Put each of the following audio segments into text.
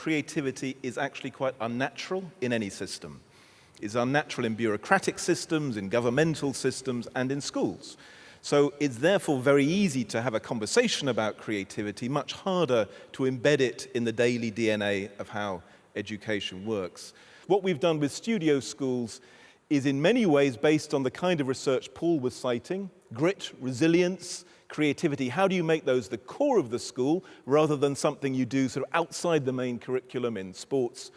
creativity is actually quite unnatural in any system. It's unnatural in bureaucratic systems, in governmental systems, and in schools. So it's therefore very easy to have a conversation about creativity, much harder to embed it in the daily DNA of how education works. What we've done with studio schools is in many ways based on the kind of research Paul was citing: grit, resilience, creativity. How do you make those the core of the school rather than something you do sort of outside the main curriculum in sports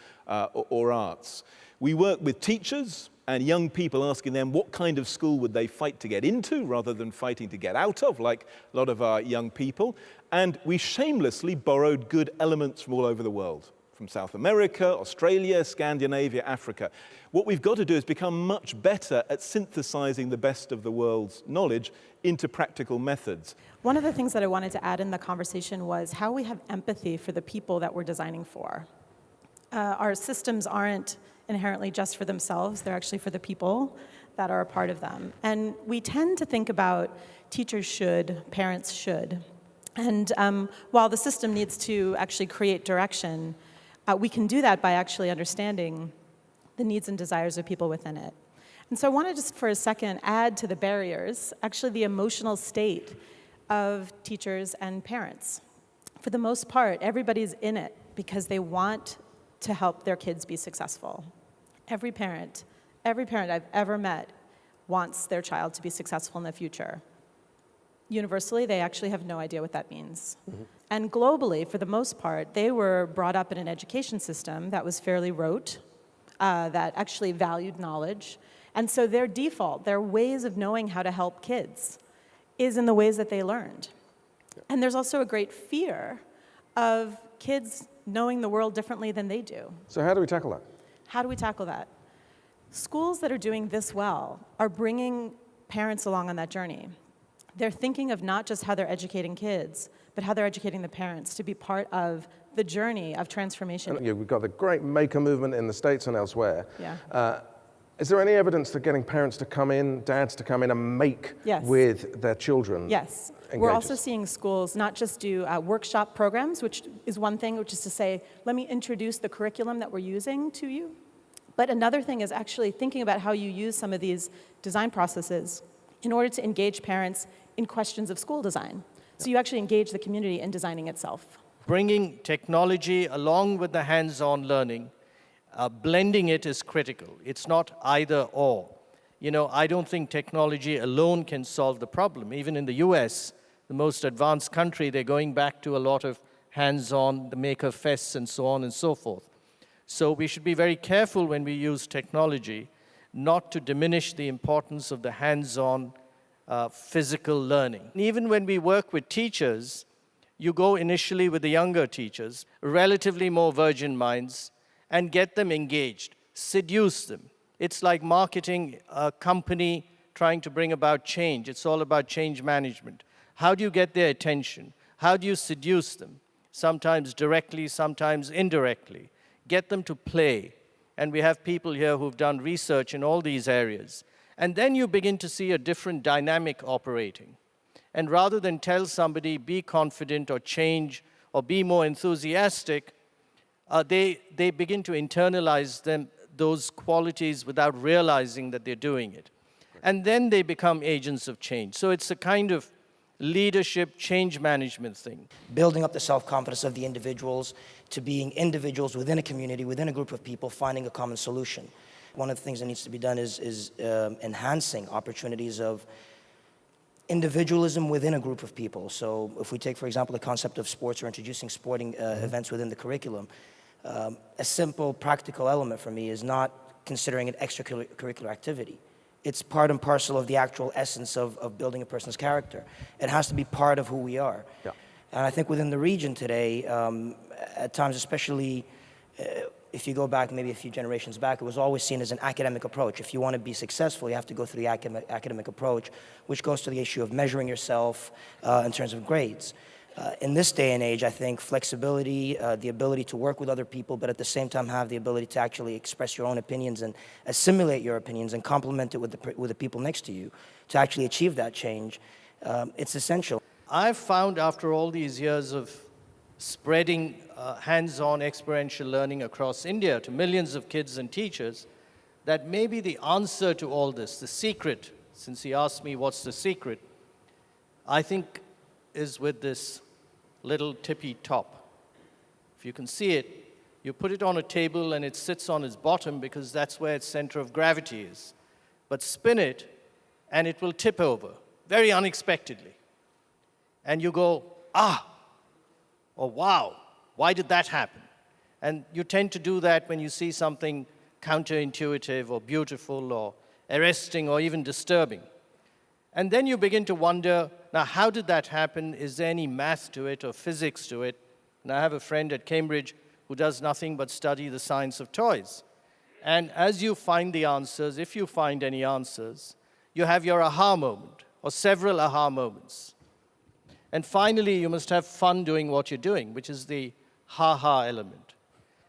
or arts? We work with teachers and young people, asking them what kind of school would they fight to get into rather than fighting to get out of, like a lot of our young people. And we shamelessly borrowed good elements from all over the world, from South America, Australia, Scandinavia, Africa. What we've got to do is become much better at synthesizing the best of the world's knowledge into practical methods. One of the things that I wanted to add in the conversation was how we have empathy for the people that we're designing for. Our systems aren't inherently just for themselves, they're actually for the people that are a part of them. And we tend to think about teachers should, parents should. And while the system needs to actually create direction, we can do that by actually understanding the needs and desires of people within it. And so I want to just for a second add to the barriers, actually the emotional state of teachers and parents. For the most part, everybody's in it because they want to help their kids be successful. Every parent I've ever met wants their child to be successful in the future. Universally, they actually have no idea what that means. Mm-hmm. And globally, for the most part, they were brought up in an education system that was fairly rote, that actually valued knowledge. And so their default, their ways of knowing how to help kids is in the ways that they learned. Yeah. And there's also a great fear of kids knowing the world differently than they do. So how do we tackle that? How do we tackle that? Schools that are doing this well are bringing parents along on that journey. They're thinking of not just how they're educating kids, but how they're educating the parents to be part of the journey of transformation. We've got the great maker movement in the States and elsewhere. Yeah. Is there any evidence that getting parents to come in, dads to come in and make yes. with their children? Yes. Engages? We're also seeing schools not just do workshop programs, which is one thing, which is to say, let me introduce the curriculum that we're using to you. But another thing is actually thinking about how you use some of these design processes in order to engage parents in questions of school design. So you actually engage the community in designing itself. Bringing technology along with the hands-on learning, blending it is critical. It's not either or. You know, I don't think technology alone can solve the problem. Even in the US, the most advanced country, they're going back to a lot of hands-on, the maker fests and so on and so forth. So we should be very careful when we use technology not to diminish the importance of the hands-on physical learning. Even when we work with teachers, you go initially with the younger teachers, relatively more virgin minds, and get them engaged, seduce them. It's like marketing a company trying to bring about change. It's all about change management. How do you get their attention? How do you seduce them? Sometimes directly, sometimes indirectly. Get them to play. And we have people here who've done research in all these areas. And then you begin to see a different dynamic operating. And rather than tell somebody, be confident or change or be more enthusiastic, they begin to internalize those qualities without realizing that they're doing it. And then they become agents of change. So it's a kind of leadership, change management thing. Building up the self-confidence of the individuals to being individuals within a community, within a group of people, finding a common solution. One of the things that needs to be done is enhancing opportunities of individualism within a group of people. So if we take, for example, the concept of sports or introducing sporting events within the curriculum, a simple practical element for me is not considering an extracurricular activity. It's part and parcel of the actual essence of building a person's character. It has to be part of who we are. Yeah. And I think within the region today, at times, especially if you go back maybe a few generations back, it was always seen as an academic approach. If you want to be successful, you have to go through the academic approach, which goes to the issue of measuring yourself in terms of grades. In this day and age, I think flexibility, the ability to work with other people, but at the same time have the ability to actually express your own opinions and assimilate your opinions and complement it with the people next to you to actually achieve that change, it's essential. I've found after all these years of spreading hands-on experiential learning across India to millions of kids and teachers, that maybe the answer to all this, the secret, since he asked me what's the secret, I think is with this little tippy top. If you can see it, you put it on a table and it sits on its bottom because that's where its center of gravity is. But spin it and it will tip over, very unexpectedly. And you go, ah, or wow, why did that happen? And you tend to do that when you see something counterintuitive or beautiful or arresting or even disturbing. And then you begin to wonder, now how did that happen? Is there any math to it or physics to it? And I have a friend at Cambridge who does nothing but study the science of toys. And as you find the answers, if you find any answers, you have your aha moment or several aha moments. And finally, you must have fun doing what you're doing, which is the ha-ha element.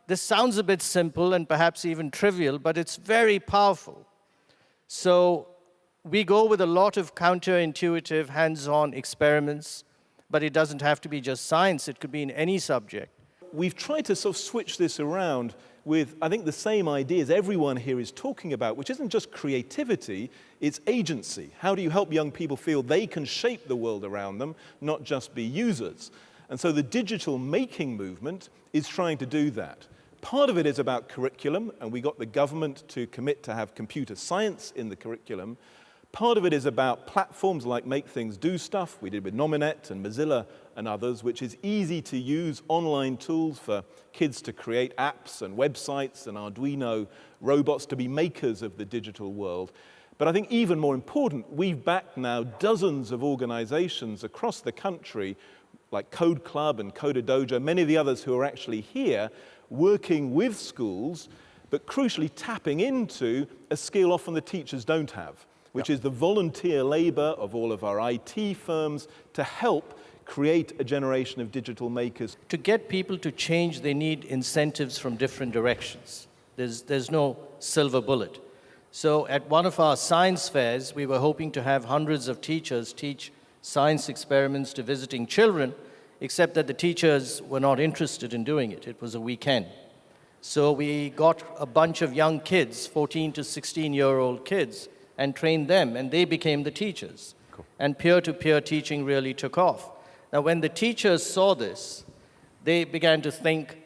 This sounds a bit simple and perhaps even trivial, but it's very powerful. So we go with a lot of counterintuitive, hands-on experiments, but it doesn't have to be just science. It could be in any subject. We've tried to sort of switch this around with, I think, the same ideas everyone here is talking about, which isn't just creativity, it's agency. How do you help young people feel they can shape the world around them, not just be users? And so the digital making movement is trying to do that. Part of it is about curriculum, and we got the government to commit to have computer science in the curriculum. Part of it is about platforms like Make Things Do Stuff, we did with Nominet and Mozilla and others, which is easy to use online tools for kids to create apps and websites and Arduino robots to be makers of the digital world. But I think even more important, we've backed now dozens of organizations across the country, like Code Club and Coder Dojo, many of the others who are actually here, working with schools, but crucially tapping into a skill often the teachers don't have, which is the volunteer labor of all of our IT firms to help create a generation of digital makers. To get people to change, they need incentives from different directions. There's no silver bullet. So at one of our science fairs, we were hoping to have hundreds of teachers teach science experiments to visiting children, except that the teachers were not interested in doing it. It was a weekend. So we got a bunch of young kids, 14 to 16-year-old kids, and trained them, and they became the teachers. Cool. And peer-to-peer teaching really took off. Now, when the teachers saw this, they began to think,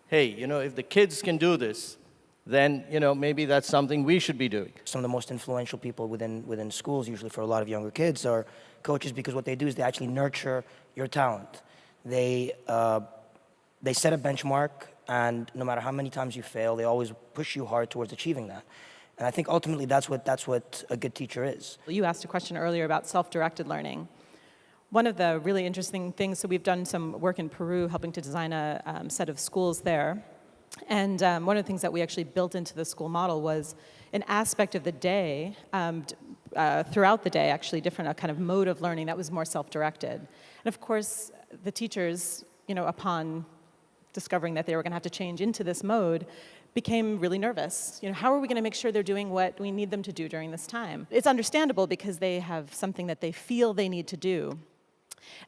hey, if the kids can do this, then, maybe that's something we should be doing. Some of the most influential people within schools, usually for a lot of younger kids, are coaches, because what they do is they actually nurture your talent. They set a benchmark, and no matter how many times you fail, they always push you hard towards achieving that. And I think ultimately that's what a good teacher is. You asked a question earlier about self-directed learning. One of the really interesting things, so we've done some work in Peru helping to design a set of schools there. And one of the things that we actually built into the school model was an aspect of the day, throughout the day, actually different kind of mode of learning that was more self-directed. And of course, the teachers, upon discovering that they were going to have to change into this mode, became really nervous. How are we going to make sure they're doing what we need them to do during this time? It's understandable because they have something that they feel they need to do.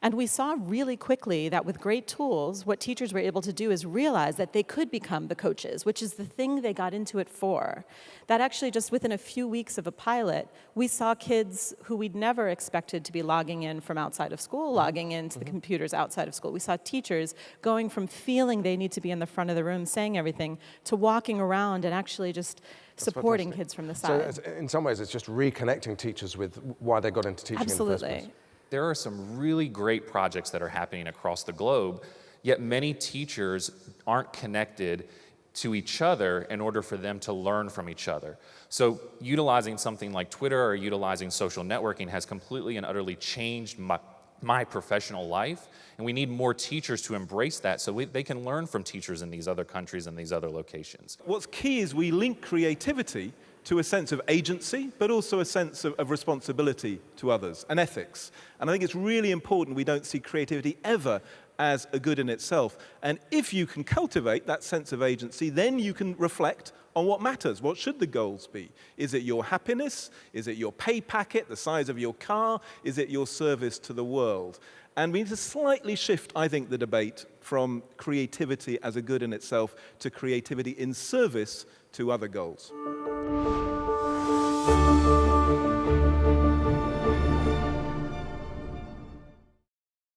And we saw really quickly that with great tools, what teachers were able to do is realize that they could become the coaches, which is the thing they got into it for. That actually just within a few weeks of a pilot, we saw kids who we'd never expected to be logging in from outside of school, logging into the computers outside of school. We saw teachers going from feeling they need to be in the front of the room saying everything to walking around and actually just supporting kids from the side. So in some ways, it's just reconnecting teachers with why they got into teaching in the first place. Absolutely. There are some really great projects that are happening across the globe, yet many teachers aren't connected to each other in order for them to learn from each other. So utilizing something like Twitter or utilizing social networking has completely and utterly changed my professional life, and we need more teachers to embrace that so they can learn from teachers in these other countries and these other locations. What's key is we link creativity to a sense of agency, but also a sense of responsibility to others, and ethics. And I think it's really important we don't see creativity ever as a good in itself. And if you can cultivate that sense of agency, then you can reflect on what matters. What should the goals be? Is it your happiness? Is it your pay packet, the size of your car? Is it your service to the world? And we need to slightly shift, I think, the debate from creativity as a good in itself to creativity in service to other goals.